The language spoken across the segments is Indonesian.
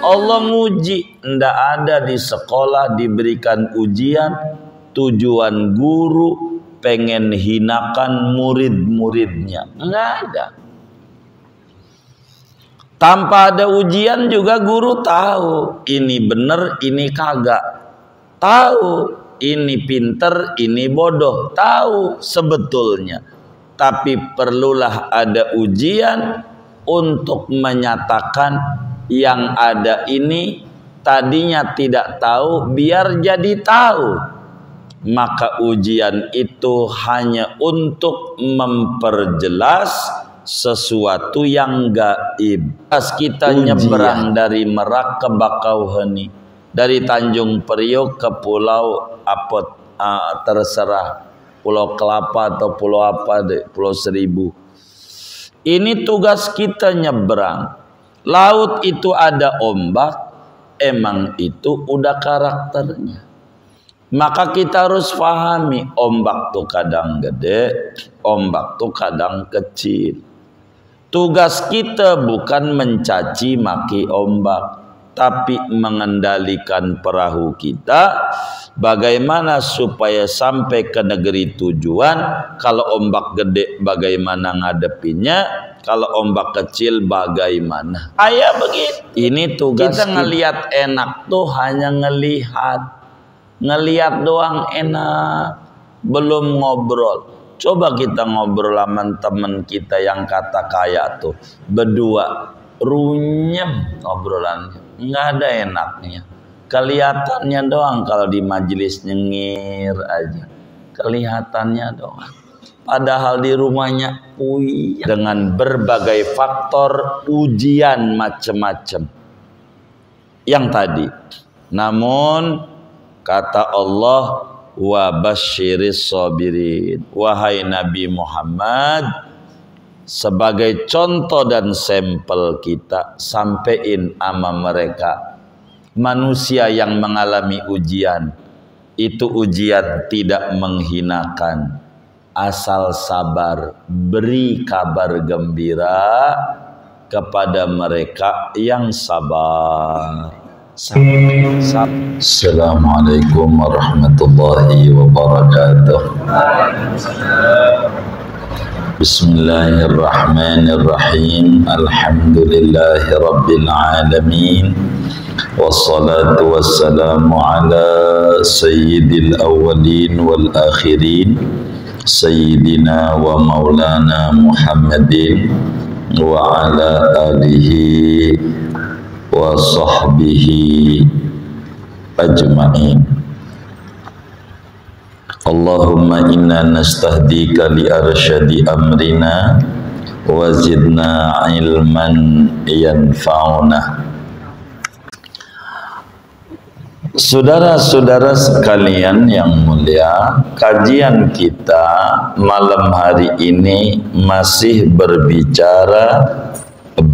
Allah nguji. Ndak ada di sekolah diberikan ujian tujuan guru pengen hinakan murid-muridnya. Nggak ada. Tanpa ada ujian juga guru tahu ini bener, ini kagak. Tahu ini pinter, ini bodoh. Tahu sebetulnya. Tapi perlulah ada ujian untuk menyatakan yang ada ini tadinya tidak tahu biar jadi tahu. Maka ujian itu hanya untuk memperjelas sesuatu yang gaib. Pas kita nyebrang dari Merak ke Bakauheni, dari Tanjung Priok ke Pulau apa terserah, Pulau Kelapa atau pulau apa deh, Pulau Seribu. Ini tugas kita nyebrang. Laut itu ada ombak, emang itu udah karakternya. Maka kita harus pahami ombak tuh kadang gede, ombak tuh kadang kecil. Tugas kita bukan mencaci maki ombak, tapi mengendalikan perahu kita bagaimana supaya sampai ke negeri tujuan. Kalau ombak gede bagaimana ngadepinnya, kalau ombak kecil bagaimana. Ayah begitu. Ini tugas kita. Ngelihat enak tuh hanya ngelihat doang enak, belum ngobrol. Coba kita ngobrol sama teman kita yang kata kaya tuh, berdua runyem ngobrolannya, nggak ada enaknya. Kelihatannya doang kalau di majelis nyengir aja, kelihatannya doang. Padahal di rumahnya puyeng dengan berbagai faktor ujian macam-macam yang tadi. Namun kata Allah, wa basyiris sabirin. Wahai Nabi Muhammad, sebagai contoh dan sampel kita, sampein ama mereka manusia yang mengalami ujian. Itu ujian tidak menghinakan, asal sabar, beri kabar gembira kepada mereka yang sabar. Assalamualaikum warahmatullahi wabarakatuh. Bismillahirrahmanirrahim. Alhamdulillahi rabbil alamin. Wassalatu wassalamu ala sayyidil awwalin wal akhirin, sayyidina wa maulana Muhammadin wa ala alihi wa sahbihi ajma'in. Allahumma inna nastahdika li arsyadi amrina wa zidna ilman yanfa'una. Saudara-saudara sekalian yang mulia, kajian kita malam hari ini masih berbicara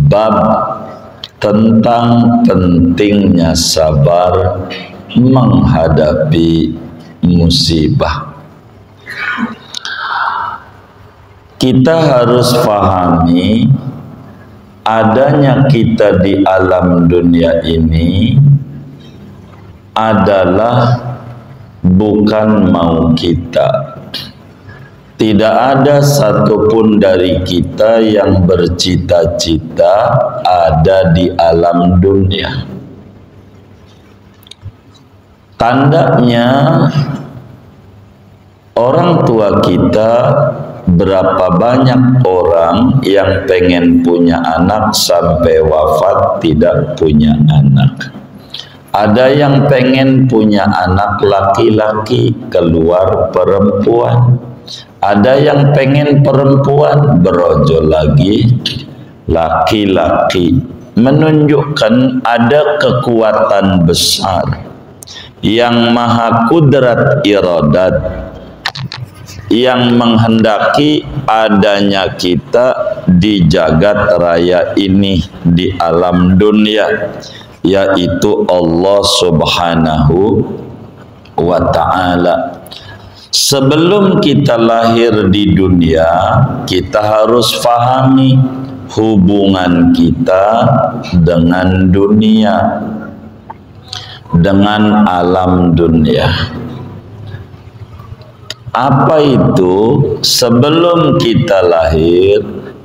bab tentang pentingnya sabar menghadapi musibah. Kita harus pahami adanya kita di alam dunia ini adalah bukan mau kita. Tidak ada satupun dari kita yang bercita-cita ada di alam dunia. Tandanya orang tua kita, berapa banyak orang yang pengen punya anak sampai wafat tidak punya anak. Ada yang pengen punya anak laki-laki keluar perempuan. Ada yang pengen perempuan berojol lagi laki-laki. Menunjukkan ada kekuatan besar yang maha kudrat iradat yang menghendaki adanya kita di jagat raya ini, di alam dunia, yaitu Allah Subhanahu wa ta'ala. Sebelum kita lahir di dunia, kita harus fahami hubungan kita dengan dunia, dengan alam dunia. Apa itu? Sebelum kita lahir,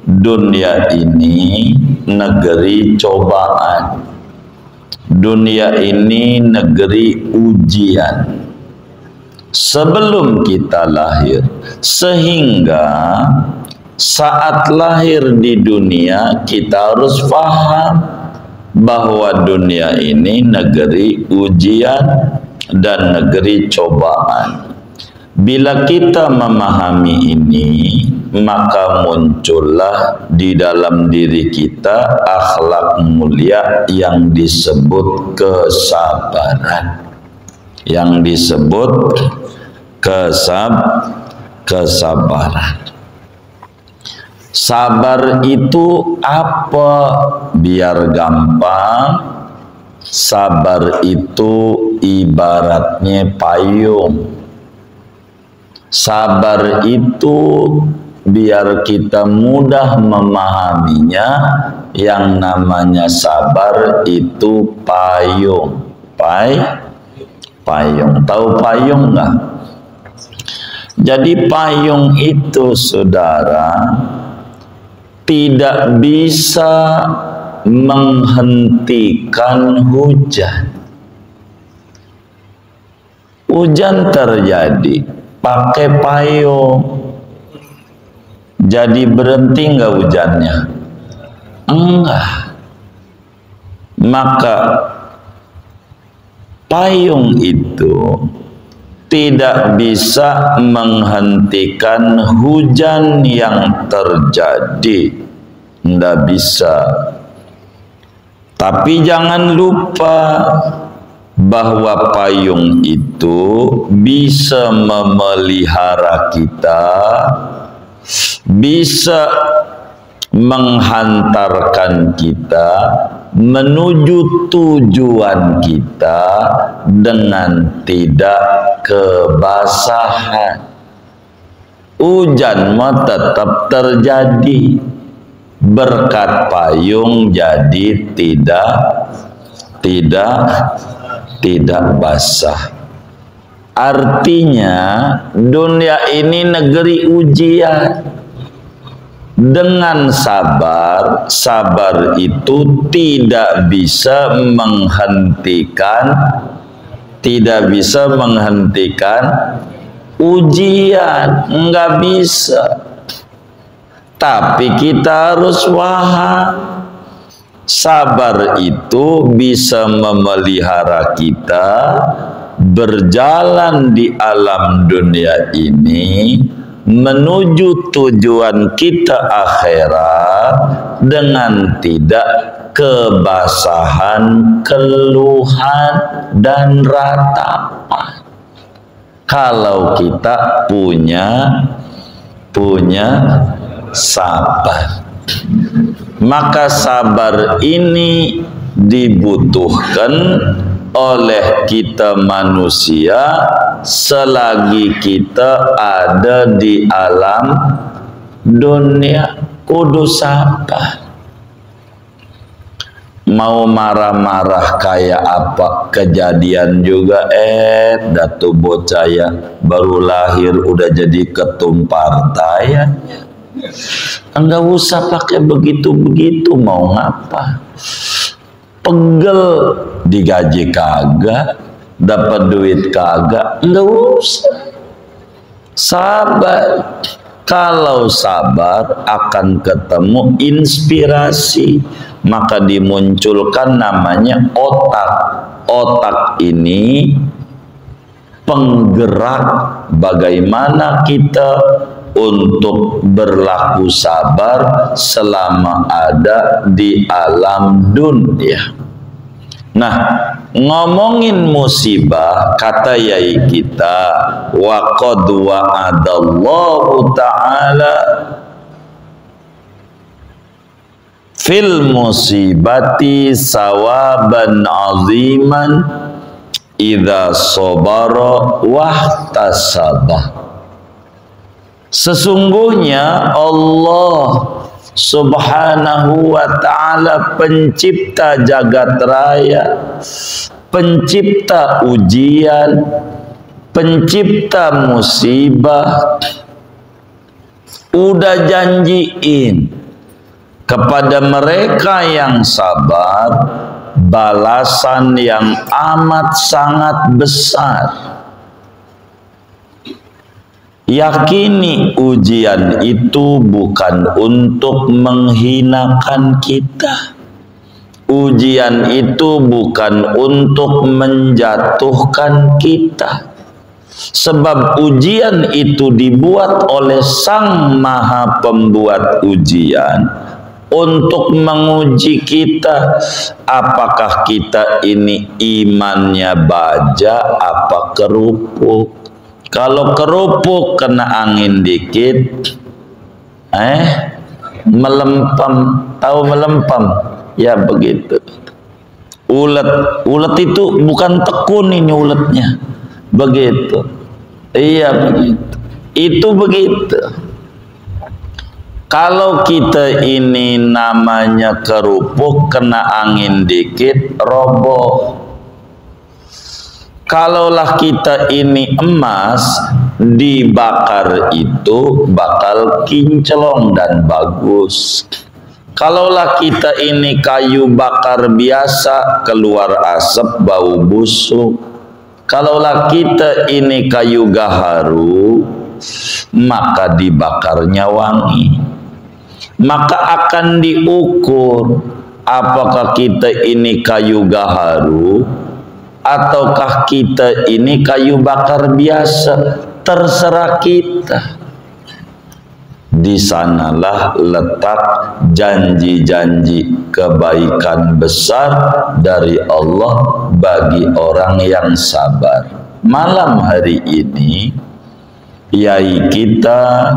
dunia ini negeri cobaan. Dunia ini negeri ujian. Sebelum kita lahir, sehingga saat lahir di dunia kita harus paham bahwa dunia ini negeri ujian dan negeri cobaan. Bila kita memahami ini, maka muncullah di dalam diri kita akhlak mulia yang disebut kesabaran, yang disebut kesabaran. Sabar itu apa? Biar gampang, sabar itu ibaratnya payung. Sabar itu biar kita mudah memahaminya, yang namanya sabar itu payung. Payung. Tahu payung enggak? Jadi payung itu, saudara, tidak bisa menghentikan hujan. Hujan terjadi, pakai payung. Jadi berhenti enggak hujannya? Enggak. Maka payung itu tidak bisa menghentikan hujan yang terjadi, tidak bisa. Tapi jangan lupa bahwa payung itu bisa memelihara kita, bisa menghantarkan kita menuju tujuan kita dengan tidak kebasahan. Hujan mah tetap terjadi, berkat payung jadi tidak basah. Artinya dunia ini negeri ujian. Dengan sabar, sabar itu tidak bisa menghentikan ujian, enggak bisa. Tapi kita harus paham, sabar itu bisa memelihara kita berjalan di alam dunia ini menuju tujuan kita akhirat dengan tidak kebasahan, keluhan, dan ratapan. Kalau kita punya sabar, maka sabar ini dibutuhkan oleh kita manusia selagi kita ada di alam dunia. Kudu sabar. Mau marah-marah kayak apa kejadian juga, datu bocah ya baru lahir udah jadi ketum partai. Enggak usah pakai begitu-begitu, mau ngapa? Pegel, digaji kagak, dapat duit kagak, enggak usah. Sabar. Kalau sabar akan ketemu inspirasi, maka dimunculkan namanya otak. Otak ini penggerak bagaimana kita untuk berlaku sabar selama ada di alam dunia. Nah, ngomongin musibah, kata yai kita, wa qad wa'adallahu ta'ala fil musibati sawaban aziman idza sabara wahtasabah. Sesungguhnya Allah Subhanahu wa ta'ala, pencipta jagat raya, pencipta ujian, pencipta musibah, udah janjiin kepada mereka yang sabar balasan yang amat sangat besar. Yakini ujian itu bukan untuk menghinakan kita. Ujian itu bukan untuk menjatuhkan kita. Sebab ujian itu dibuat oleh Sang Maha Pembuat ujian untuk menguji kita, apakah kita ini imannya baja apa kerupuk. Kalau kerupuk kena angin dikit, melempem. Tahu melempem? Ya begitu. Ulet itu bukan tekun, ini uletnya. Begitu. Iya begitu. Itu begitu. Kalau kita ini namanya kerupuk, kena angin dikit roboh. Kalaulah kita ini emas, dibakar itu bakal kinclong dan bagus. Kalaulah kita ini kayu bakar biasa, keluar asap bau busuk. Kalaulah kita ini kayu gaharu, maka dibakarnya wangi. Maka akan diukur apakah kita ini kayu gaharu ataukah kita ini kayu bakar biasa. Terserah kita. Di sanalah letak janji-janji kebaikan besar dari Allah bagi orang yang sabar. Malam hari ini yai kita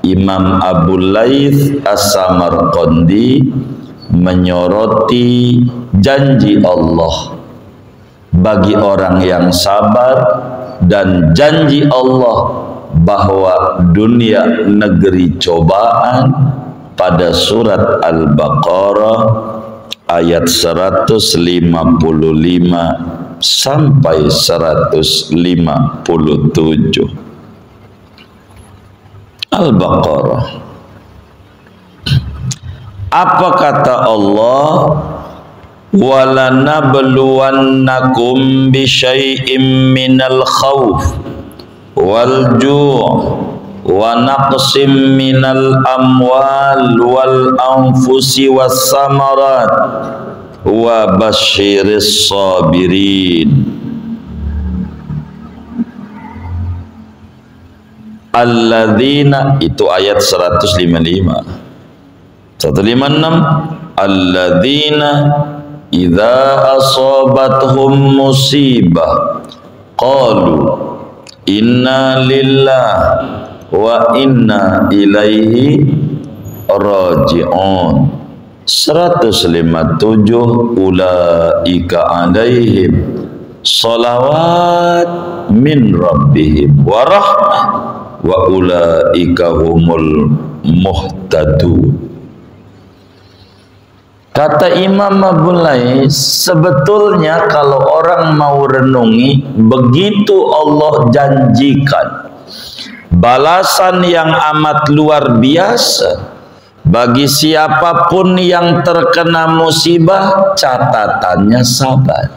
Imam Abu Laith As-Samarqandi menyoroti janji Allah bagi orang yang sabar dan janji Allah bahwa dunia negeri cobaan pada surat Al-Baqarah ayat 155 sampai 157. Al-Baqarah. Apa kata Allah? وَلَنَبْلُوَنَّكُمْ بِشَيْءٍ مِّنَ الْخَوْفِ وَالْجُوعِ وَنَقْصٍ مِّنَ الْأَمْوَالِ وَالْأَنفُسِ وَالثَّمَرَاتِ وَبَشِّرِ الصَّابِرِينَ. Alladzina, itu ayat 155. 156. Alladzina idza asabathum musibah qalu inna lillahi wa inna ilaihi raji'un. 157. Ulaika alaihim salawat min rabbihim wa rahmah wa ulaika humul muhtadun. Kata Imam Abu Laith, sebetulnya kalau orang mau renungi, begitu Allah janjikan balasan yang amat luar biasa bagi siapapun yang terkena musibah, catatannya sabar.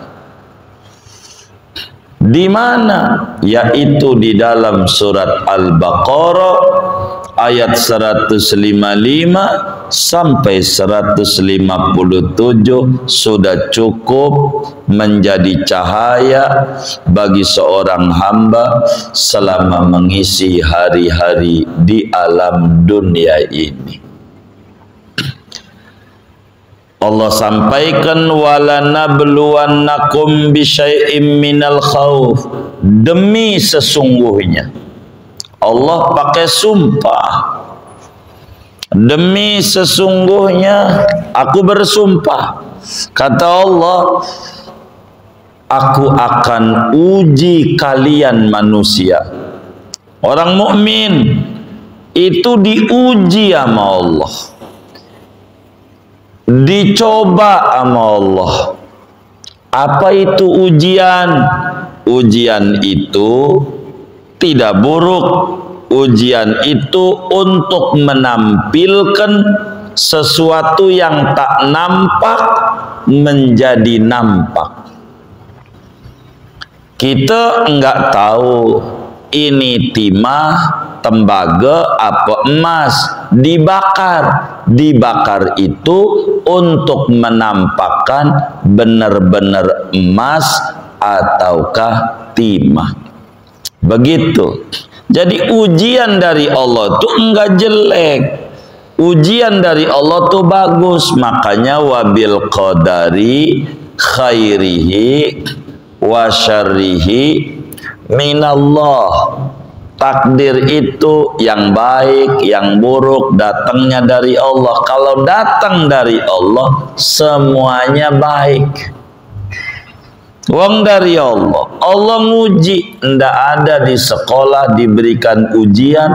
Di mana? Yaitu di dalam surat Al-Baqarah ayat 155 sampai 157 sudah cukup menjadi cahaya bagi seorang hamba selama mengisi hari-hari di alam dunia ini. Allah sampaikan walanabluwannakum bisyai'im minal khauf, demi sesungguhnya. Allah pakai sumpah. Demi sesungguhnya aku bersumpah, kata Allah, aku akan uji kalian manusia. Orang mukmin itu diuji sama Allah. dicoba sama Allah. Apa itu ujian? Ujian itu tidak buruk. Ujian itu untuk menampilkan sesuatu yang tak nampak menjadi nampak. Kita enggak tahu ini timah, tembaga, apa emas, dibakar. Dibakar itu untuk menampakkan benar-benar emas ataukah timah. Begitu. Jadi ujian dari Allah itu enggak jelek. Ujian dari Allah itu bagus. Makanya wabil qadari khairihi wa syarrihi minallah. Takdir itu yang baik, yang buruk datangnya dari Allah. Kalau datang dari Allah, semuanya baik. Wong dari Allah. Allah nguji. Ndak ada di sekolah diberikan ujian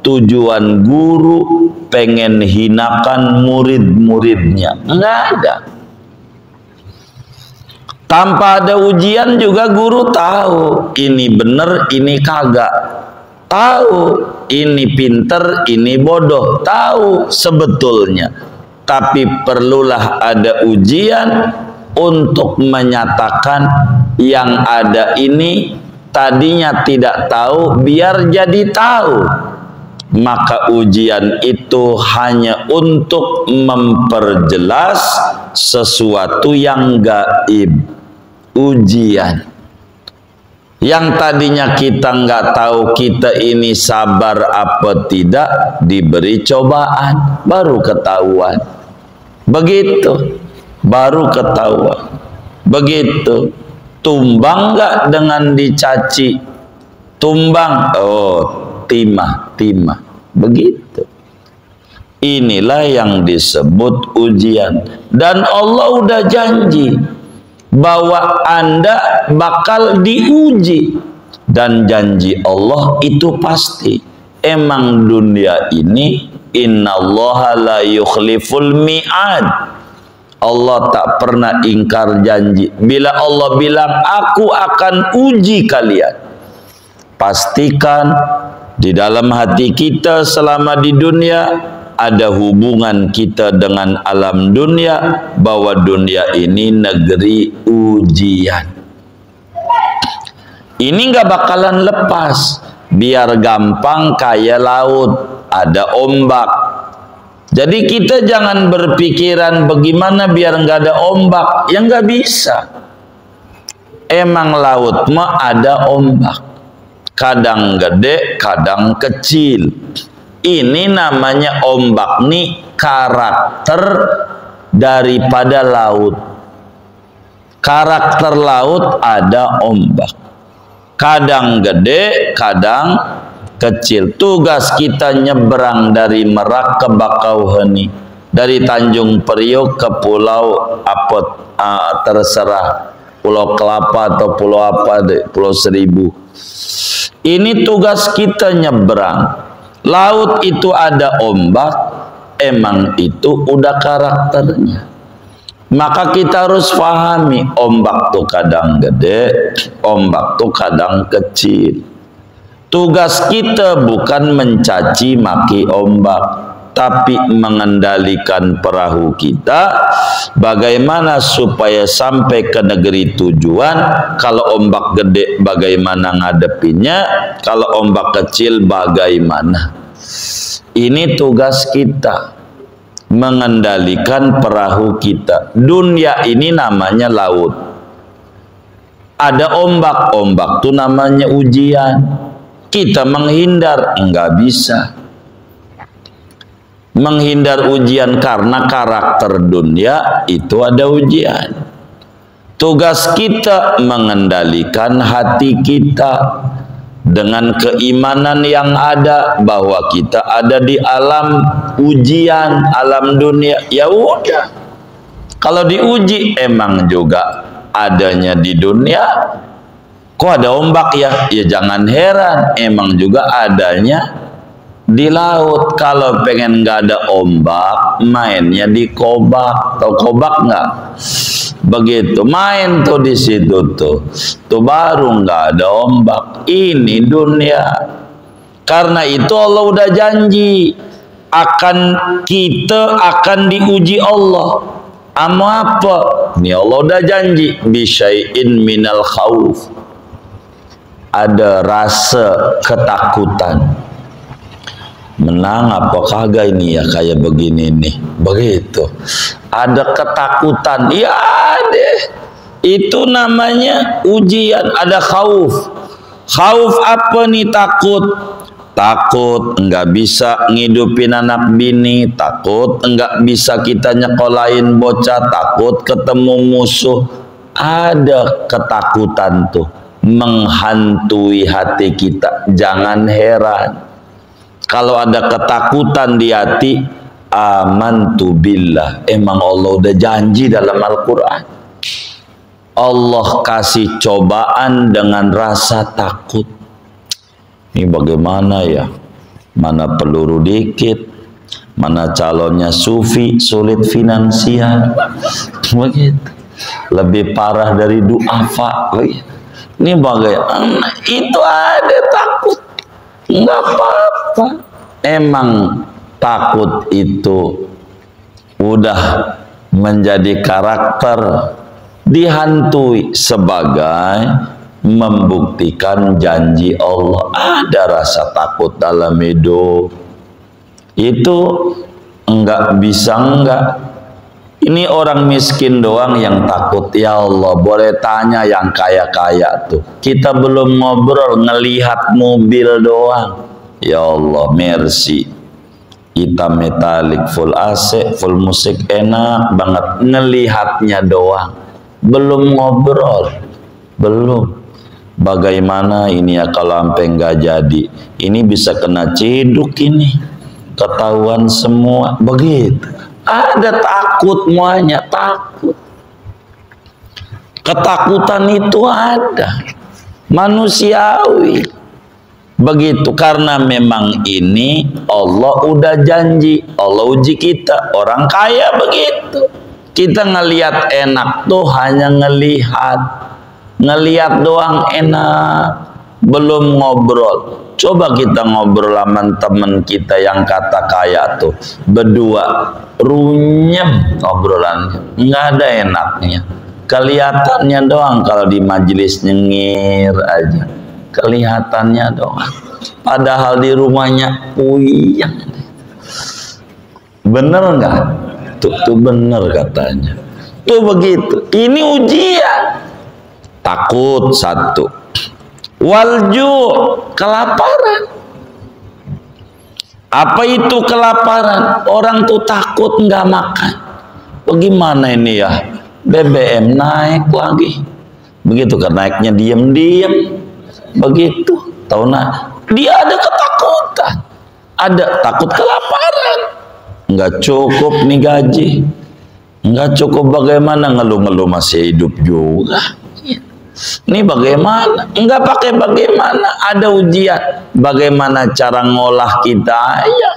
tujuan guru pengen hinakan murid-muridnya. Nggak ada. Tanpa ada ujian juga guru tahu ini bener, ini kagak. Tahu ini pinter, ini bodoh. Tahu sebetulnya. Tapi perlulah ada ujian untuk menyatakan yang ada ini tadinya tidak tahu biar jadi tahu. Maka ujian itu hanya untuk memperjelas sesuatu yang gaib. Ujian yang tadinya kita nggak tahu kita ini sabar apa tidak, diberi cobaan baru ketahuan. Begitu baru ketahuan. Begitu. Tumbang nggak dengan dicaci? Tumbang, oh timah. Begitu. Inilah yang disebut ujian. Dan Allah udah janji bahwa Anda bakal diuji. Dan janji Allah itu pasti. Emang dunia ini innallaha la yukhliful mi'ad. Allah tak pernah ingkar janji. Bila Allah bilang aku akan uji kalian, pastikan di dalam hati kita selama di dunia ada hubungan kita dengan alam dunia, bahwa dunia ini negeri ujian. Ini nggak bakalan lepas. Biar gampang kayak laut, ada ombak. Jadi kita jangan berpikiran bagaimana biar nggak ada ombak. Ya nggak bisa. Emang laut mah ada ombak. Kadang gede, kadang kecil. Ini namanya ombak nih karakter daripada laut. Karakter laut ada ombak. Kadang gede, kadang kecil. Tugas kita nyeberang dari Merak ke Bakauheni, dari Tanjung Priok ke Pulau apa terserah, Pulau Kelapa atau Pulau apa deh, Pulau Seribu. Ini tugas kita nyeberang. Laut itu ada ombak, emang itu udah karakternya. Maka kita harus pahami ombak tuh kadang gede, ombak tuh kadang kecil. Tugas kita bukan mencaci maki ombak, tapi mengendalikan perahu kita bagaimana supaya sampai ke negeri tujuan. Kalau ombak gede bagaimana ngadepinnya, kalau ombak kecil bagaimana. Ini tugas kita, mengendalikan perahu kita. Dunia ini namanya laut, ada ombak, ombak itu namanya ujian. Kita menghindar, enggak bisa. Menghindar ujian karena karakter dunia itu ada ujian. Tugas kita mengendalikan hati kita dengan keimanan yang ada bahwa kita ada di alam ujian, alam dunia. Ya udah. Kalau diuji emang juga adanya di dunia. Kok ada ombak ya? Ya jangan heran, emang juga adanya di laut. Kalau pengen nggak ada ombak, mainnya di kobak. Tahu kobak nggak? Begitu main tuh di situ tuh baru nggak ada ombak. Ini dunia. Karena itu Allah udah janji kita akan diuji Allah. Ama apa? Ini Allah udah janji bisyai'in minal khauf. Ada rasa ketakutan. Menang apa kagak ini ya kayak begini nih. Begitu. Ada ketakutan. Ya ada. Itu namanya ujian. Ada khauf. Khauf apa nih? Takut. Takut enggak bisa ngidupin anak bini, takut enggak bisa kita nyekolahin bocah, takut ketemu musuh. Ada ketakutan tuh menghantui hati kita. Jangan heran kalau ada ketakutan di hati. Amantu billah, emang Allah udah janji dalam Al-Quran. Allah kasih cobaan dengan rasa takut. Ini bagaimana ya? Mana peluru dikit, mana calonnya sufi, sulit finansial, begitu. Lebih parah dari duafa. Ini bagaimana? Itu ada takut, nggak apa-apa. Emang takut itu udah menjadi karakter, dihantui sebagai membuktikan janji Allah. Ada rasa takut dalam hidup itu enggak bisa enggak. Ini orang miskin doang yang takut. Ya Allah, boleh tanya yang kaya-kaya tuh. Kita belum ngobrol, ngelihat mobil doang. Ya Allah, mercy. Hitam metalik, full AC, full musik enak banget. Ngelihatnya doang. Belum ngobrol. Belum. Bagaimana ini ya kalau sampai nggak jadi? Ini bisa kena ciduk ini. Ketahuan semua. Begitu. Ada takut semuanya. Takut. Ketakutan itu ada. Manusiawi. Begitu. Karena memang ini Allah udah janji. Allah uji kita. Orang kaya begitu. Kita ngelihat enak tuh hanya ngelihat. Ngelihat doang enak, belum ngobrol. Coba kita ngobrol sama teman kita yang kata kaya tuh, berdua runyem ngobrolannya, nggak ada enaknya. Kelihatannya doang kalau di majelis nyengir aja, kelihatannya doang. Padahal di rumahnya puyeng. Bener nggak? Tuh bener katanya. Tuh begitu. Ini ujian. Takut satu. Walju, kelaparan. Apa itu kelaparan? Orang tuh takut nggak makan. Bagaimana ini ya? BBM naik lagi. Begitu kan naiknya diam-diam. Begitu. Tahu nah, dia ada ketakutan. Ada takut kelaparan. Nggak cukup nih gaji. Nggak cukup bagaimana ngeluh-ngeluh masih hidup juga. Ini bagaimana? Enggak pakai bagaimana. Ada ujian. Bagaimana cara ngolah kita ya.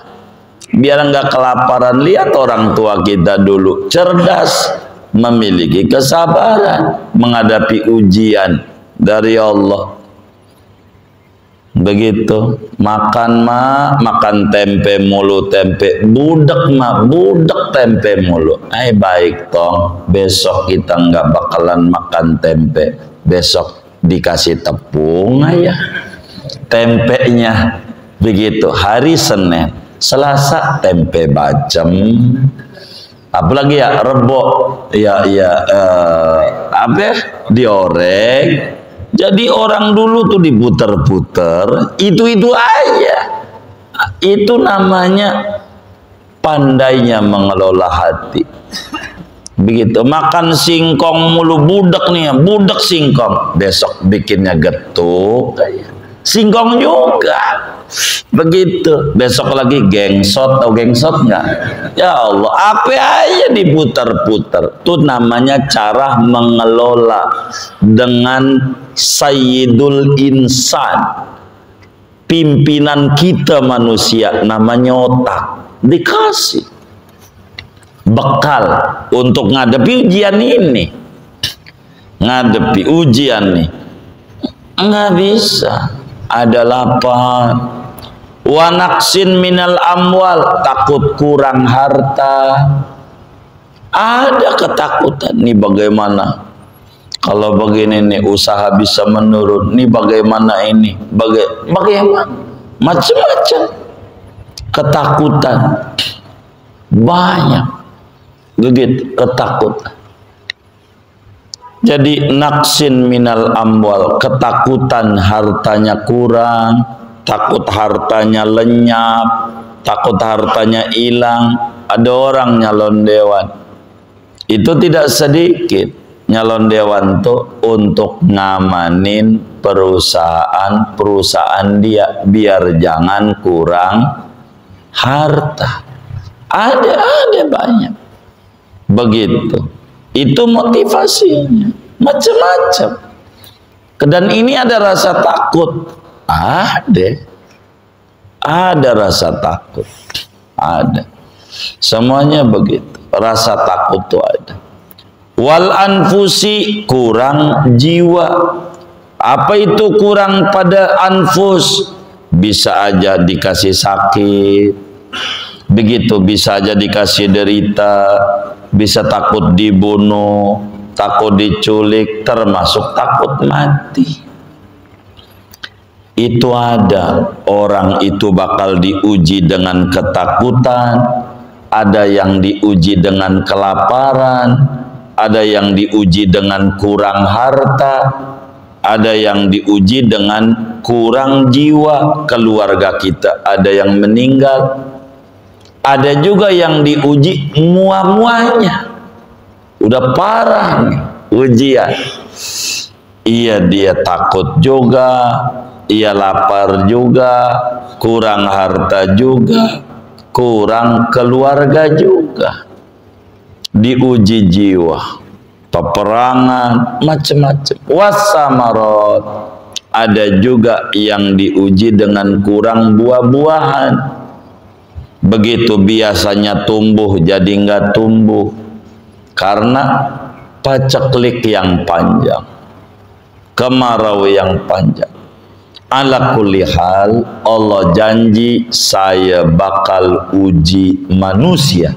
Biar enggak kelaparan. Lihat orang tua kita dulu. Cerdas. Memiliki kesabaran. Menghadapi ujian dari Allah. Begitu. Makan makan tempe mulu. Tempe. Budek budek tempe mulu. Baik tong. Besok kita enggak bakalan makan tempe. Besok dikasih tepung aja tempenya. Begitu. Hari Senin, Selasa tempe bacem, apalagi ya Rebo dioreng. Jadi orang dulu tuh diputer-puter itu aja. Itu namanya pandainya mengelola hati. Begitu. Makan singkong mulu, budek nih, budek singkong. Besok bikinnya getuk, singkong juga. Begitu. Besok lagi gengsot, atau gengsot nggak? Ya Allah, apa aja diputar-putar. Itu namanya cara mengelola dengan sayyidul insan. pimpinan kita manusia namanya otak, dikasih bekal untuk ngadepi ujian ini, ngadepi ujian nih. Nggak bisa, ada lapar. Wa naqsin minal amwal, takut kurang harta. Ada ketakutan nih, bagaimana kalau begini nih usaha bisa menurun, nih bagaimana ini, bagaimana macam-macam ketakutan banyak, begitu ketakutan. Jadi naqsin minal amwal, ketakutan hartanya kurang, takut hartanya lenyap, takut hartanya hilang. Ada orang nyalon dewan, itu tidak sedikit nyalon dewan tuh untuk ngamanin perusahaan dia biar jangan kurang harta. Ada banyak begitu. Itu motivasinya macam-macam. Dan ini ada rasa takut, ada rasa takut, ada. Semuanya begitu, rasa takut itu ada. Wal anfusi, kurang jiwa. Apa itu kurang pada anfus? Bisa aja dikasih sakit, begitu, bisa aja dikasih derita, bisa takut dibunuh, takut diculik, termasuk takut mati. Itu ada orang itu bakal diuji dengan ketakutan, ada yang diuji dengan kelaparan, ada yang diuji dengan kurang harta, ada yang diuji dengan kurang jiwa, keluarga kita ada yang meninggal, ada juga yang diuji muah-muahnya, udah parah nih ujian. Iya, dia takut juga, ia lapar juga, kurang harta juga, kurang keluarga juga, diuji jiwa, peperangan, macam-macam. Wasamarat, ada juga yang diuji dengan kurang buah-buahan. Begitu biasanya tumbuh jadi nggak tumbuh karena paceklik yang panjang, kemarau yang panjang. Ala kulli hal, Allah janji saya bakal uji manusia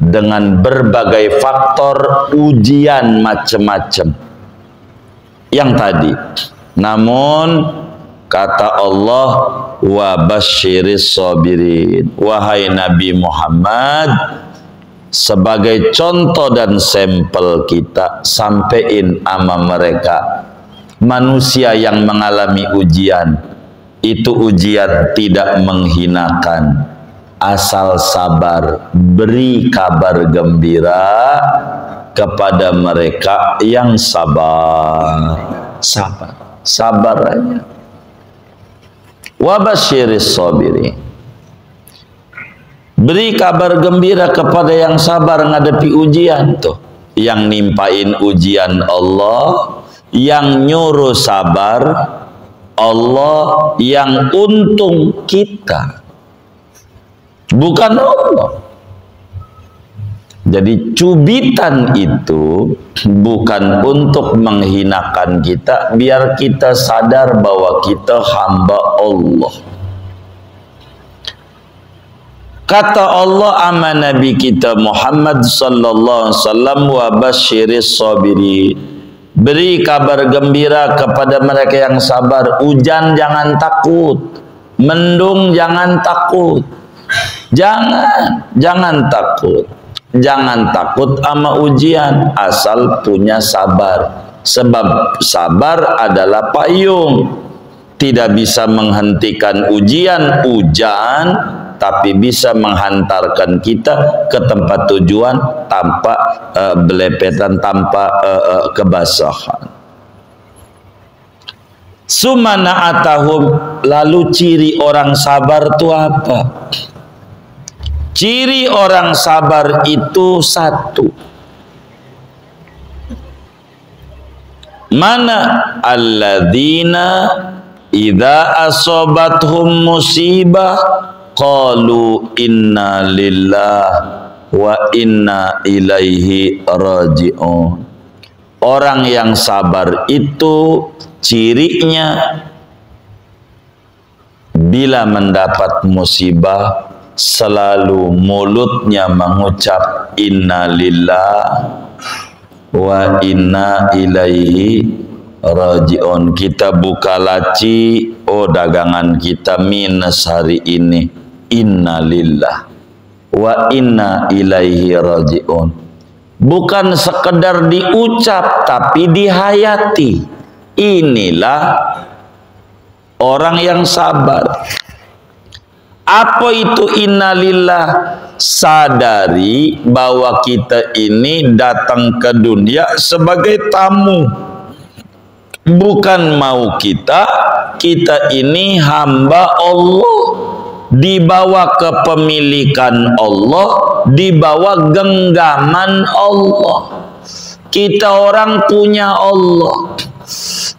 dengan berbagai faktor ujian macam-macam yang tadi. Namun kata Allah, wa basyiris sabirin, wahai Nabi Muhammad, sebagai contoh dan sampel kita, sampein ama mereka manusia yang mengalami ujian, itu ujian tidak menghinakan, asal sabar, beri kabar gembira kepada mereka yang sabar. Sabar aja. Wa basyiris sabirin, beri kabar gembira kepada yang sabar ngadepi ujian tuh. Yang nimpain ujian Allah, yang nyuruh sabar Allah, yang untung kita, bukan Allah. Jadi cubitan itu bukan untuk menghinakan kita, biar kita sadar bahwa kita hamba Allah. Kata Allah ama Nabi kita Muhammad sallallahu alaihi wasallam, wa basyiris sabirin, beri kabar gembira kepada mereka yang sabar. Hujan jangan takut, mendung jangan takut, jangan takut, jangan takut sama ujian, asal punya sabar. Sebab sabar adalah payung, tidak bisa menghentikan ujian, tapi bisa menghantarkan kita ke tempat tujuan tanpa belepetan, tanpa kebasahan. Sumana atahum, lalu ciri orang sabar itu apa? Ciri orang sabar itu satu. Mana alladzina idza asobathum musibah qalu inna lillahi wa inna ilaihi raji'un. Orang yang sabar itu cirinya bila mendapat musibah selalu mulutnya mengucap inna lillahi wa inna ilaihi raji'un. Kita buka laci, oh dagangan kita minus hari ini, inna lillahi wa inna ilaihi raji'un. Bukan sekedar diucap tapi dihayati. Inilah orang yang sabar. Apa itu innalillah? Sadari bahwa kita ini datang ke dunia sebagai tamu. Bukan mau kita ini hamba Allah, dibawa kepemilikan Allah, dibawa genggaman Allah. Kita orang punya Allah.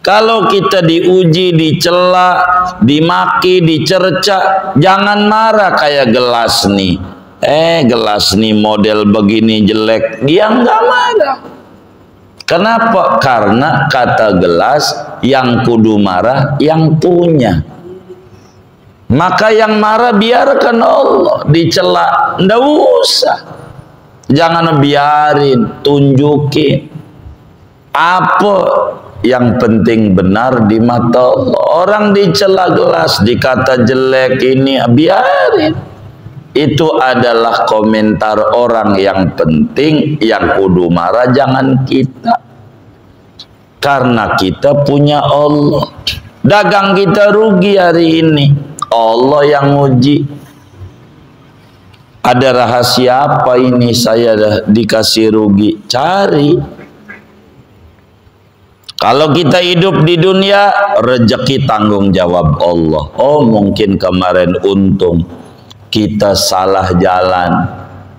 Kalau kita diuji, dicela, dimaki, dicerca, jangan marah kayak gelas nih. Gelas nih model begini jelek, dia nggak marah. Kenapa? Karena kata gelas, yang kudu marah yang punya. Maka yang marah biarkan Allah, dicela, nggak usah. Jangan biarin, tunjukin. Apa yang penting benar di mata Allah. Orang dicela gelas, dikata jelek ini, biarin. Itu adalah komentar orang. Yang penting yang kudu marah jangan kita. Karena kita punya Allah. Dagang kita rugi hari ini, Allah yang uji. Ada rahasia apa ini saya dikasih rugi? Cari. Kalau kita hidup di dunia, rezeki tanggung jawab Allah. Oh mungkin kemarin untung kita salah jalan.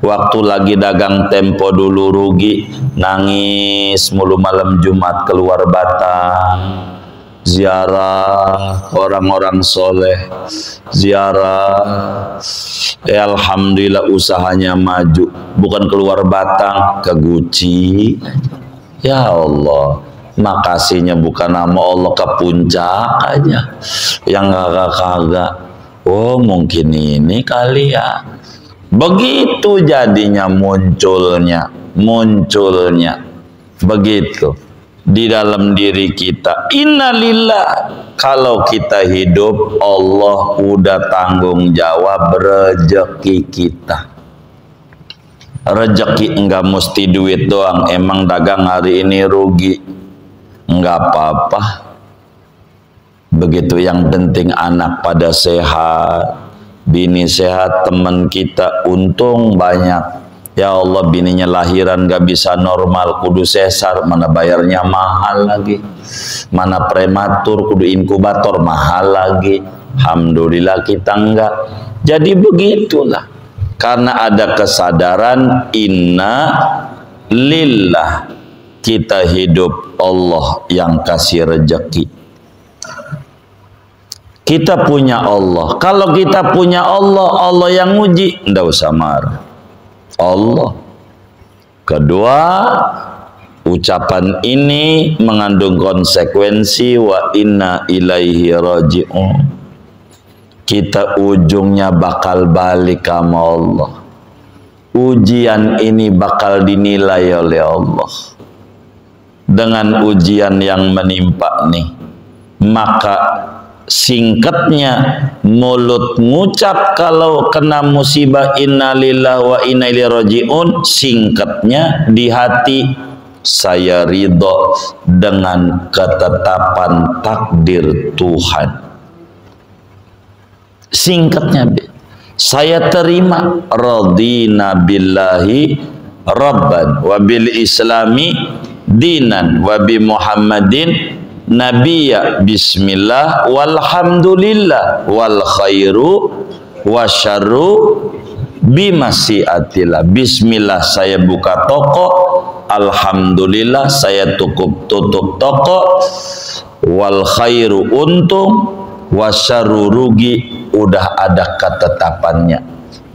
Waktu lagi dagang tempo dulu rugi, nangis mulu malam Jumat keluar Batang. Ziarah orang-orang soleh, ziarah. Alhamdulillah usahanya maju. Bukan keluar Batang, ke Guci. Ya Allah, makasihnya bukan nama Allah, ke puncak aja. Yang kagak-kagak. Oh mungkin ini kali ya. Begitu jadinya munculnya. Begitu. Di dalam diri kita. Innalillah. Kalau kita hidup, Allah udah tanggung jawab rezeki kita. Rezeki enggak mesti duit doang. Emang dagang hari ini rugi, enggak apa-apa. Begitu, yang penting anak pada sehat, bini sehat, teman kita untung banyak. Ya Allah, bininya lahiran gak bisa normal, kudu sesar, mana bayarnya mahal lagi. Mana prematur, kudu inkubator, mahal lagi. Alhamdulillah kita enggak. Jadi begitulah. Karena ada kesadaran inna lillah. Kita hidup, Allah yang kasih rezeki. Kita punya Allah. Kalau kita punya Allah, Allah yang uji, ndak usah marah. Allah. Kedua, ucapan ini mengandung konsekuensi wa inna ilaihi raji'un. Kita ujungnya bakal balik sama Allah. Ujian ini bakal dinilai oleh Allah. Dengan ujian yang menimpa nih, maka singkatnya mulut ngucap kalau kena musibah innalillahi wa inna ilaihi raji'un, singkatnya di hati saya ridho dengan ketetapan takdir Tuhan. Singkatnya saya terima, radina billahi rabban wa bil islami dinan wa bi Muhammadin Nabiya, bismillah walhamdulillah wal khairu wasyarru bimasyiatillah. Bismillah saya buka toko, alhamdulillah saya tutup toko, wal khairu untung, wasyarru rugi udah ada ketetapannya.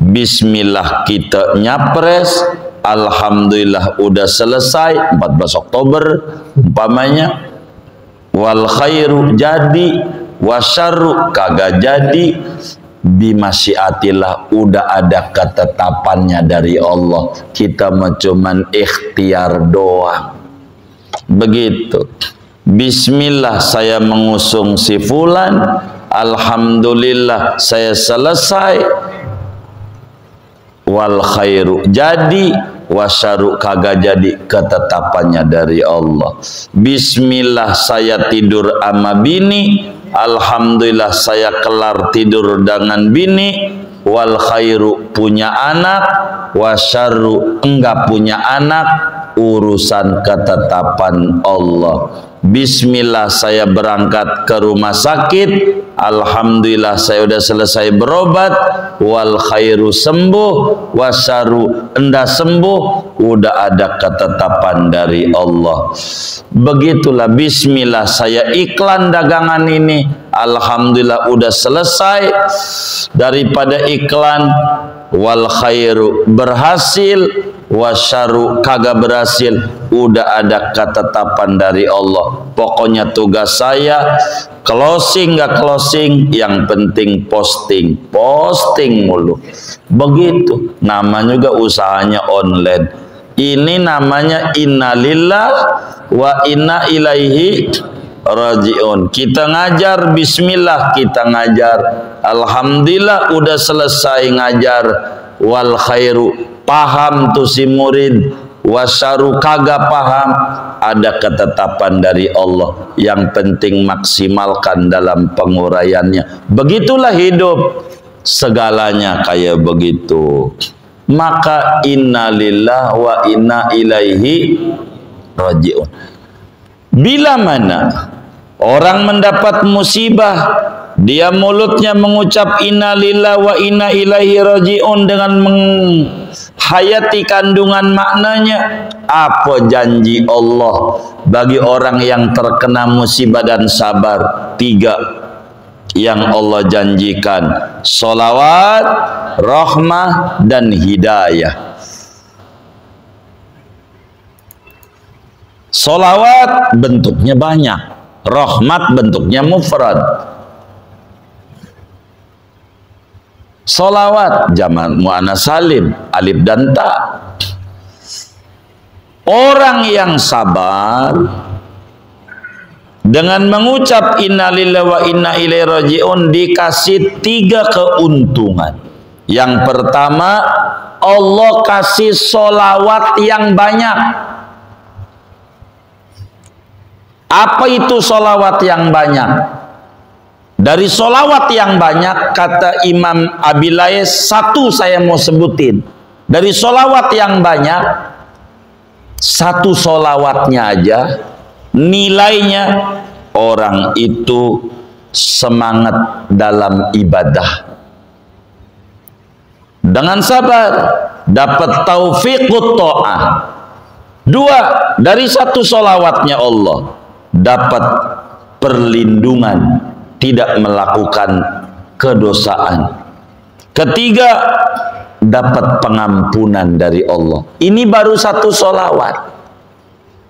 Bismillah kita nyapres, alhamdulillah udah selesai 14 Oktober umpamanya, wal khairu jadi, wasyarru kagak jadi, bimasyiatillah udah ada ketetapannya dari Allah, kita cuman ikhtiar doang. Begitu. Bismillah saya mengusung si fulan, alhamdulillah saya selesai, wal khairu jadi, wasyaru kagak jadi, ketetapannya dari Allah. Bismillah saya tidur sama bini, alhamdulillah saya kelar tidur dengan bini, wal khairu punya anak, wasyarru enggak punya anak, urusan ketetapan Allah. Bismillah saya berangkat ke rumah sakit, alhamdulillah saya udah selesai berobat, wal khairu sembuh, wasyarru enggak sembuh, udah ada ketetapan dari Allah. Begitulah bismillah saya iklan dagangan ini, alhamdulillah udah selesai daripada iklan, wal khairu berhasil, wasyarru kagak berhasil, udah ada ketetapan dari Allah. Pokoknya tugas saya closing gak closing, yang penting posting mulu. Begitu namanya juga usahanya online. Ini namanya innalillah wa inna ilaihi rajiun. Kita ngajar bismillah, kita ngajar alhamdulillah udah selesai ngajar, wal khairu paham tuh si murid, wasyaru kagak paham, ada ketetapan dari Allah, yang penting maksimalkan dalam penguraiannya. Begitulah hidup, segalanya kayak begitu. Maka innalillah wa inna ilaihi rajiun. Bila mana orang mendapat musibah, dia mulutnya mengucap innalillah wa inna ilaihi rajiun dengan menghayati kandungan maknanya, apa janji Allah bagi orang yang terkena musibah dan sabar? 3 yang Allah janjikan: sholawat, rahmah, dan hidayah. Sholawat bentuknya banyak, rahmat bentuknya mufrad. Sholawat jamak muannas salim, alif dan ta. Orang yang sabar dengan mengucap innalillahi wa inna ilaihi rajiun dikasih 3 keuntungan. Yang pertama, Allah kasih sholawat yang banyak. Apa itu sholawat yang banyak? Dari sholawat yang banyak, kata Imam Abilais, 1 saya mau sebutin. Dari sholawat yang banyak, 1 sholawatnya aja nilainya orang itu semangat dalam ibadah. Dengan sabar dapat taufiqut ta'ah. 2, dari 1 sholawatnya Allah dapat perlindungan, tidak melakukan kedosaan. 3, dapat pengampunan dari Allah. Ini baru 1 sholawat.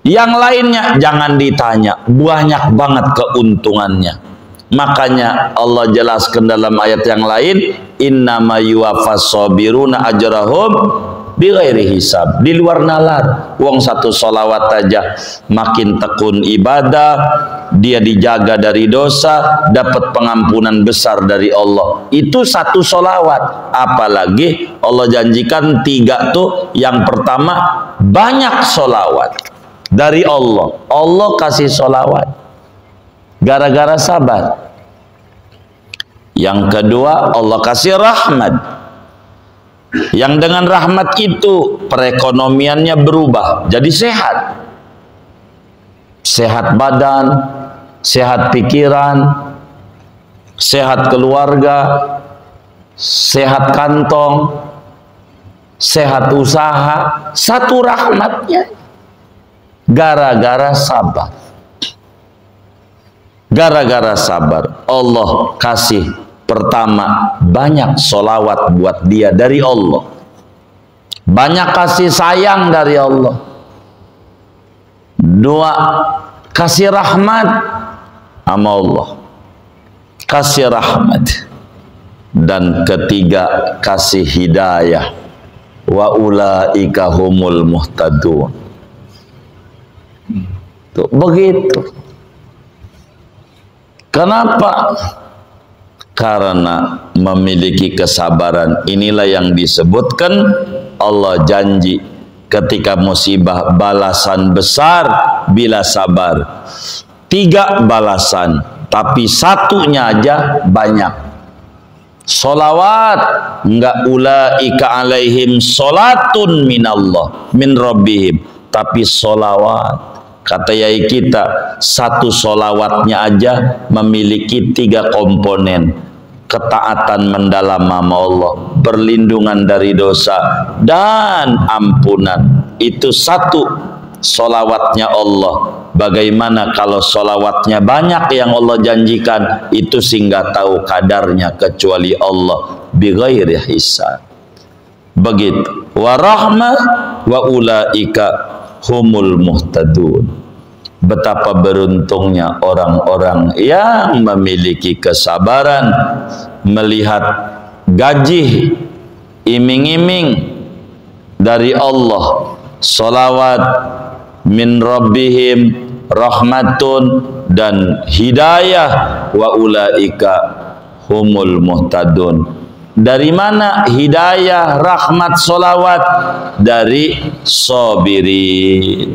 Yang lainnya jangan ditanya, banyak banget keuntungannya. Makanya Allah jelaskan dalam ayat yang lain, innama yuwaffas sabiruna ajrahum bighairi hisab. Di luar nalar, wong 1 sholawat aja makin tekun ibadah, dia dijaga dari dosa, dapat pengampunan besar dari Allah. Itu 1 sholawat. Apalagi Allah janjikan 3 tuh. Yang pertama, banyak sholawat dari Allah. Allah kasih sholawat gara-gara sabar. Yang kedua, Allah kasih rahmat, yang dengan rahmat itu perekonomiannya berubah jadi sehat. Sehat badan, sehat pikiran, sehat keluarga, sehat kantong, sehat usaha. 1 rahmatnya gara-gara sabar. Gara-gara sabar, Allah kasih pertama banyak solawat buat dia dari Allah, banyak kasih sayang dari Allah. Dua, kasih rahmat sama Allah, kasih rahmat. Dan ketiga, kasih hidayah. Wa ulaika humul muhtadun. Tuh, begitu. Kenapa? Karena memiliki kesabaran. Inilah yang disebutkan Allah janji ketika musibah, balasan besar bila sabar. 3 balasan, tapi satunya aja banyak. Solawat, enggak ulaika alaihim solatun minallah min rabbihim, tapi solawat. Kata yai kita, satu solawatnya aja memiliki 3 komponen: ketaatan mendalam sama Allah, perlindungan dari dosa, dan ampunan. Itu satu solawatnya Allah. Bagaimana kalau solawatnya banyak yang Allah janjikan? Itu sih nggak tahu kadarnya kecuali Allah, bighairi hisab. Begitu. Wa rahmah wa ulaika humul muhtadun. Betapa beruntungnya orang-orang yang memiliki kesabaran, melihat gaji iming-iming dari Allah, solawat min rabbihim, rahmatun, dan hidayah, wa ulaika humul muhtadun. Dari mana hidayah, rahmat, solawat? Dari sabirin.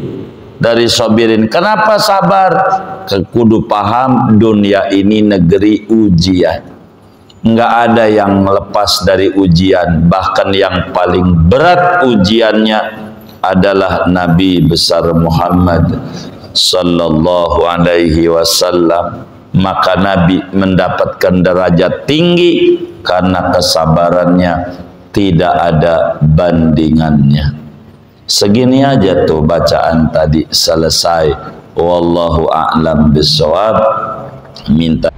Dari sabirin. Kenapa sabar? Kudu paham dunia ini negeri ujian. Enggak ada yang lepas dari ujian. Bahkan yang paling berat ujiannya adalah Nabi besar Muhammad sallallahu alaihi wasallam. Maka Nabi mendapatkan derajat tinggi karena kesabarannya tidak ada bandingannya. Segini aja tuh bacaan tadi selesai. Wallahu a'lam bishawab. Minta